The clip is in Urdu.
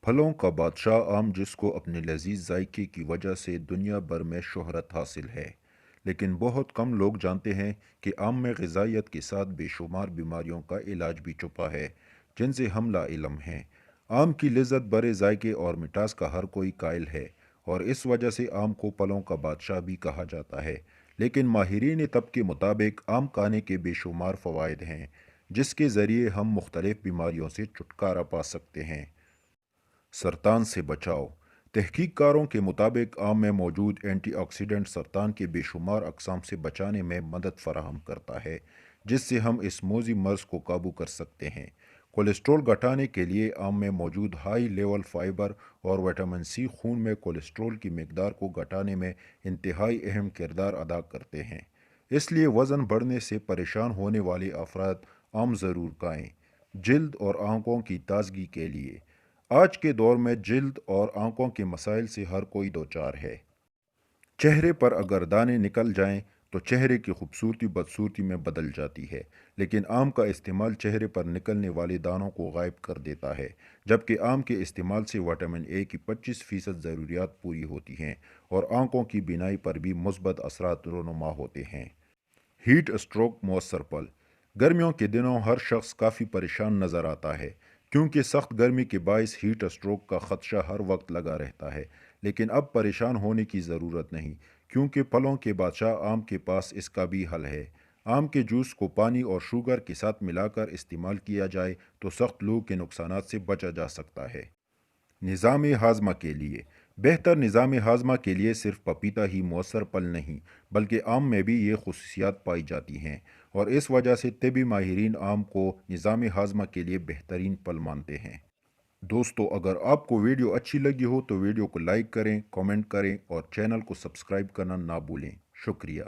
پھلوں کا بادشاہ آم، جس کو اپنے لذیذ ذائقے کی وجہ سے دنیا بھر میں شہرت حاصل ہے، لیکن بہت کم لوگ جانتے ہیں کہ آم میں غذائیت کے ساتھ بے شمار بیماریوں کا علاج بھی چھپا ہے جن سے ہم لا علم ہیں۔ آم کی لذت برے ذائقے اور مٹاس کا ہر کوئی قائل ہے، اور اس وجہ سے آم کو پھلوں کا بادشاہ بھی کہا جاتا ہے۔ لیکن ماہرین طب کے مطابق آم کھانے کے بے شمار فوائد ہیں، جس کے ذریعے ہم مختلف بیماریوں سے چھٹکارا پا سکتے ہیں۔ سرطان سے بچاؤ۔ تحقیق کاروں کے مطابق آم میں موجود اینٹی آکسیڈنٹ سرطان کے بے شمار اقسام سے بچانے میں مدد فراہم کرتا ہے، جس سے ہم اس موذی مرض کو قابو کر سکتے ہیں۔ کولیسٹرول گھٹانے کے لیے آم میں موجود ہائی لیول فائبر اور وٹامن سی خون میں کولیسٹرول کی مقدار کو گھٹانے میں انتہائی اہم کردار ادا کرتے ہیں۔ اس لیے وزن بڑھنے سے پریشان ہونے والے افراد آم ضرور کھائیں۔ جلد اور آنکھوں کی تازگی کے لیے۔ آج کے دور میں جلد اور آنکھوں کے مسائل سے ہر کوئی دوچار ہے۔ چہرے پر اگر دانے نکل جائیں تو چہرے کی خوبصورتی بدصورتی میں بدل جاتی ہے، لیکن آم کا استعمال چہرے پر نکلنے والے دانوں کو غائب کر دیتا ہے، جبکہ آم کے استعمال سے وٹامن اے کی 25% ضروریات پوری ہوتی ہیں اور آنکھوں کی بینائی پر بھی مثبت اثرات رونما ہوتے ہیں۔ ہیٹ اسٹروک مؤثر پل۔ گرمیوں کے دنوں ہر شخص کافی پریشان نظر آتا ہے، کیونکہ سخت گرمی کے باعث ہیٹ اسٹروک کا خدشہ ہر وقت لگا رہتا ہے۔ لیکن اب پریشان ہونے کی ضرورت نہیں، کیونکہ پھلوں کے بادشاہ آم کے پاس اس کا بھی حل ہے۔ آم کے جوس کو پانی اور شوگر کے ساتھ ملا کر استعمال کیا جائے تو سخت لو کے نقصانات سے بچا جا سکتا ہے۔ نظام ہاضمہ کے لیے۔ بہتر نظام ہاضمہ کے لیے صرف پپیتا ہی مؤثر پھل نہیں، بلکہ آم میں بھی یہ خصوصیات پائی جاتی ہیں، اور اس وجہ سے طبی ماہرین آم کو نظام ہاضمہ کے لیے بہترین پھل مانتے ہیں۔ دوستو، اگر آپ کو ویڈیو اچھی لگی ہو تو ویڈیو کو لائک کریں، کامنٹ کریں اور چینل کو سبسکرائب کرنا نہ بھولیں۔ شکریہ۔